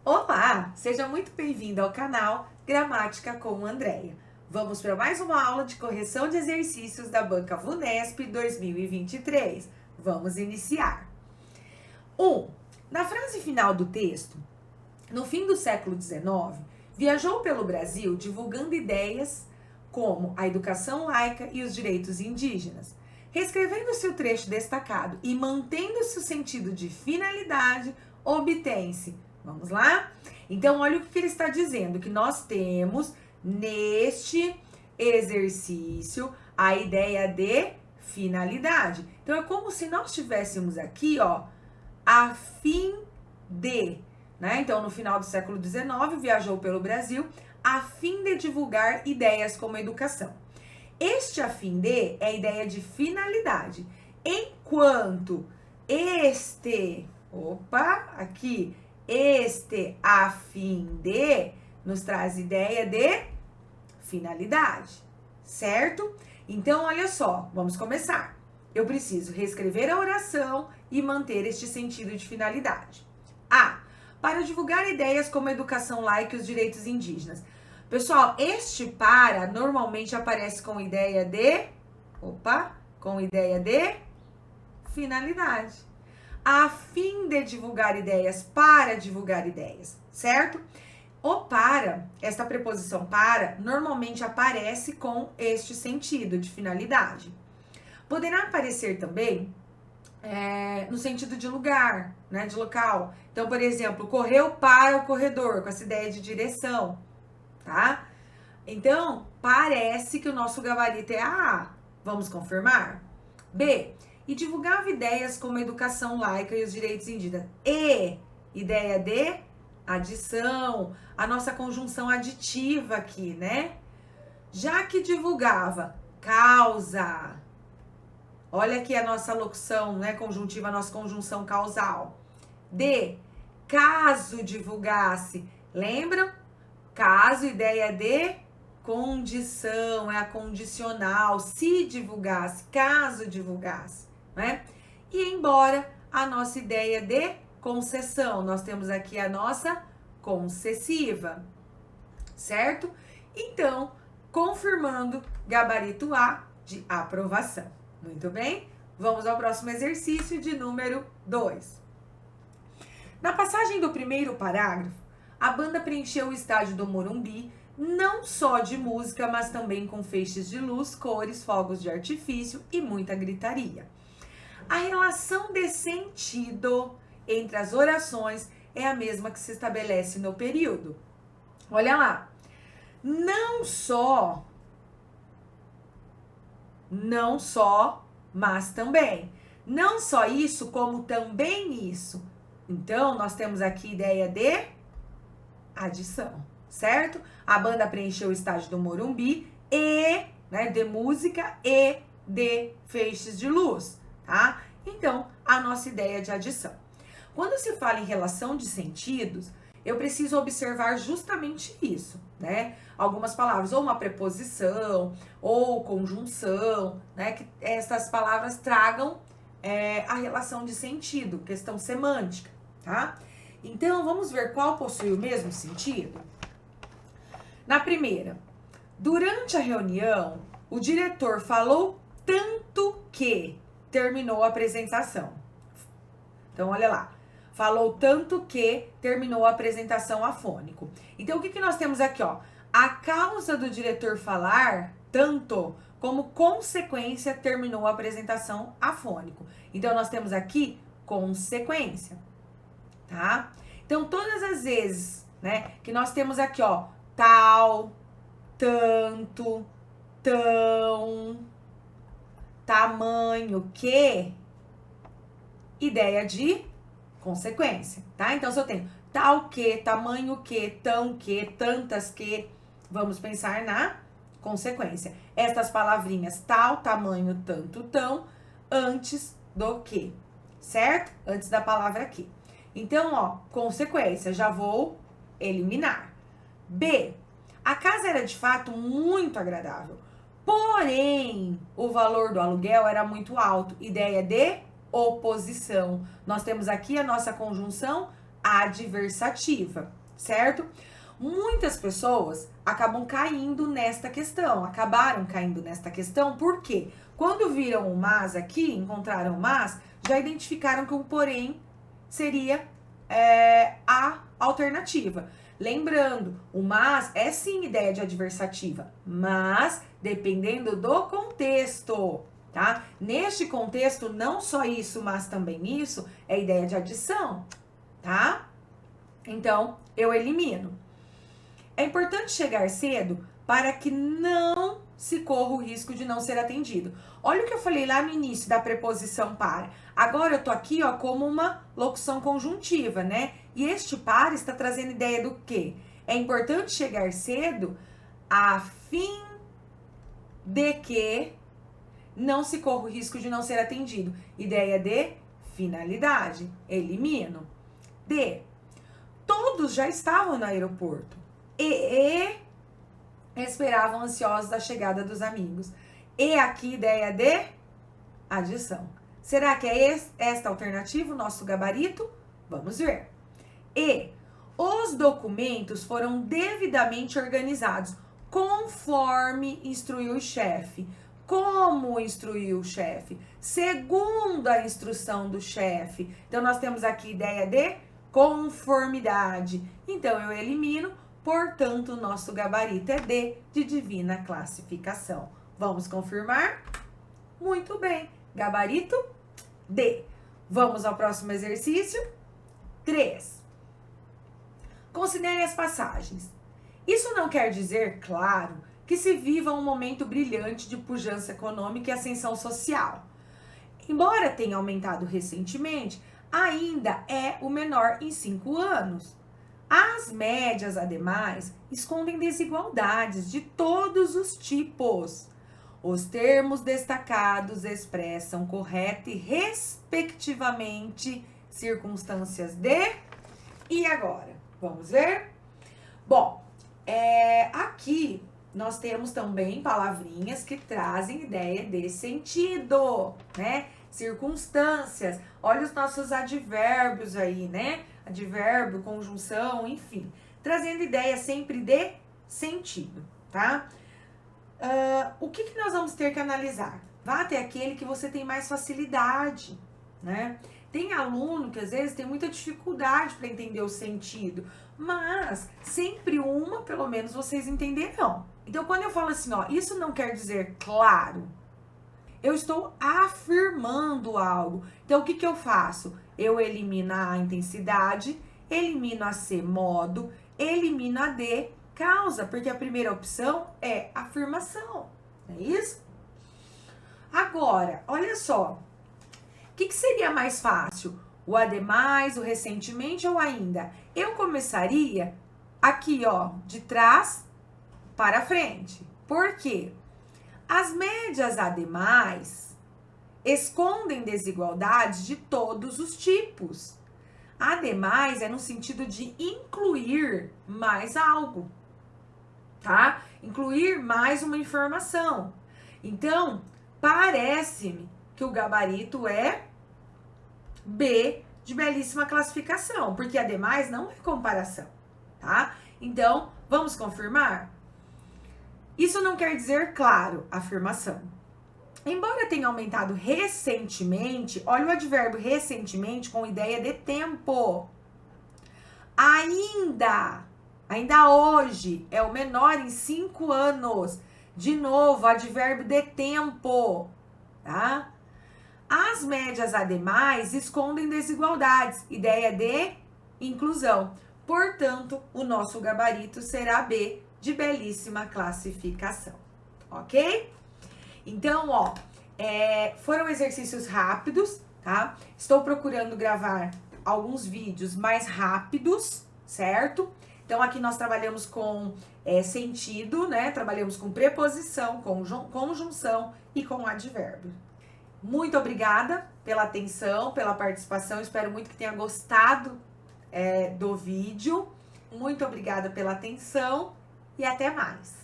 Olá, seja muito bem-vindo ao canal Gramática com Andréia. Vamos para mais uma aula de correção de exercícios da Banca VUNESP 2023. Vamos iniciar. 1. Na frase final do texto, no fim do século XIX, viajou pelo Brasil divulgando ideias como a educação laica e os direitos indígenas. Reescrevendo-se o trecho destacado e mantendo-se o sentido de finalidade, obtém-se. Vamos lá? Então, olha o que ele está dizendo, que nós temos neste exercício a ideia de finalidade. Então, é como se nós tivéssemos aqui, ó, a fim de, né? Então, no final do século XIX, viajou pelo Brasil a fim de divulgar ideias como educação. Este a fim de é a ideia de finalidade, enquanto este a fim de nos traz ideia de finalidade, certo? Então, olha só, vamos começar. Eu preciso reescrever a oração e manter este sentido de finalidade. A. Para divulgar ideias como a educação laica e os direitos indígenas. Pessoal, este para normalmente aparece com ideia de finalidade. A fim de divulgar ideias, para divulgar ideias, certo? O para, esta preposição para, normalmente aparece com este sentido de finalidade. Poderá aparecer também no sentido de lugar, né, de local. Então, por exemplo, correu para o corredor, com essa ideia de direção, tá? Então, parece que o nosso gabarito é A. Vamos confirmar? B. E divulgava ideias como a educação laica e os direitos indígenas. E, ideia de adição, a nossa conjunção aditiva aqui, né? Já que divulgava causa, olha aqui a nossa locução, né, conjuntiva, a nossa conjunção causal. D, caso divulgasse, lembram? Caso, ideia de condição, é a condicional, se divulgasse, caso divulgasse, né? E embora a nossa ideia de concessão, nós temos aqui a nossa concessiva, certo? Então, confirmando gabarito A de aprovação. Muito bem? Vamos ao próximo exercício de número 2. Na passagem do primeiro parágrafo, a banda preencheu o estádio do Morumbi não só de música, mas também com feixes de luz, cores, fogos de artifício e muita gritaria. A relação de sentido entre as orações é a mesma que se estabelece no período. Olha lá. Não só, mas também. Não só isso, como também isso. Então, nós temos aqui ideia de adição, certo? A banda preencheu o estádio do Morumbi e, né, de música e de feixes de luz, tá? Então, a nossa ideia de adição. Quando se fala em relação de sentidos, eu preciso observar justamente isso, né? Algumas palavras, ou uma preposição, ou conjunção, né? Que essas palavras tragam a relação de sentido, questão semântica, tá? Então, vamos ver qual possui o mesmo sentido? Na primeira, durante a reunião, o diretor falou tanto que terminou a apresentação. Então, olha lá. Falou tanto que terminou a apresentação afônico. Então, o que nós temos aqui, ó? A causa do diretor falar tanto, como consequência, terminou a apresentação afônico. Então, nós temos aqui consequência, tá? Então, todas as vezes, né, que nós temos aqui, ó, tal, tanto, tão, tamanho, que, ideia de consequência, tá? Então, se eu tenho tal que, tamanho que, tão que, tantas que, vamos pensar na consequência. Estas palavrinhas tal, tamanho, tanto, tão, antes do que, certo? Antes da palavra que. Então, ó, consequência, já vou eliminar. B, a casa era de fato muito agradável, porém, o valor do aluguel era muito alto. Ideia de oposição. Nós temos aqui a nossa conjunção adversativa, certo? Muitas pessoas acabaram caindo nesta questão, porque quando viram o mas aqui, encontraram o mas, já identificaram que o porém seria a alternativa. Lembrando, o mas é sim ideia de adversativa, mas dependendo do contexto, tá? Neste contexto, não só isso, mas também isso, é ideia de adição, tá? Então, eu elimino. É importante chegar cedo para que não se corra o risco de não ser atendido. Olha o que eu falei lá no início da preposição para. Agora eu tô aqui, ó, como uma locução conjuntiva, né? E este para está trazendo ideia do quê? É importante chegar cedo a fim de que não se corra o risco de não ser atendido. Ideia de finalidade. Elimino. D. Todos já estavam no aeroporto e esperavam ansiosos a chegada dos amigos. E aqui, ideia de adição. Será que é esta alternativa o nosso gabarito? Vamos ver. E os documentos foram devidamente organizados, conforme instruiu o chefe. Como instruiu o chefe? Segundo a instrução do chefe. Então, nós temos aqui ideia de conformidade. Então, eu elimino, portanto, o nosso gabarito é D, de divina classificação. Vamos confirmar? Muito bem. Gabarito D. Vamos ao próximo exercício? 3. Considere as passagens. Isso não quer dizer, claro, que se viva um momento brilhante de pujança econômica e ascensão social. Embora tenha aumentado recentemente, ainda é o menor em 5 anos. As médias, ademais, escondem desigualdades de todos os tipos. Os termos destacados expressam correta e respectivamente circunstâncias de... E agora? Vamos ver? Bom, aqui nós temos também palavrinhas que trazem ideia de sentido, né? Circunstâncias. Olha os nossos advérbios aí, né? Advérbio, conjunção, enfim. Trazendo ideia sempre de sentido, tá? O que nós vamos ter que analisar? Vá até aquele que você tem mais facilidade, né? Tem aluno que às vezes tem muita dificuldade para entender o sentido, mas sempre uma, pelo menos, vocês entenderão. Então, quando eu falo assim, ó, isso não quer dizer claro, eu estou afirmando algo. Então, o que eu faço? Eu elimino a intensidade, elimino a C, modo, elimino a D, causa, porque a primeira opção é afirmação, não é isso? Agora, olha só, o que seria mais fácil? O ademais, o recentemente ou ainda? Eu começaria aqui, ó, de trás para frente. Por quê? As médias ademais escondem desigualdades de todos os tipos. Ademais é no sentido de incluir mais algo, tá? Incluir mais uma informação. Então, parece-me que o gabarito é B, de belíssima classificação, porque ademais não é comparação, tá? Então, vamos confirmar? Isso não quer dizer, claro, afirmação. Embora tenha aumentado recentemente, olha o advérbio recentemente com ideia de tempo. Ainda hoje, é o menor em 5 anos. De novo, advérbio de tempo, tá? As médias ademais escondem desigualdades, ideia de inclusão. Portanto, o nosso gabarito será B, de belíssima classificação, ok? Então, ó, foram exercícios rápidos, tá? Estou procurando gravar alguns vídeos mais rápidos, certo? Então, aqui nós trabalhamos com sentido, né? Trabalhamos com preposição, conjunção e com advérbio. Muito obrigada pela atenção, pela participação. Espero muito que tenha gostado do vídeo. Muito obrigada pela atenção e até mais.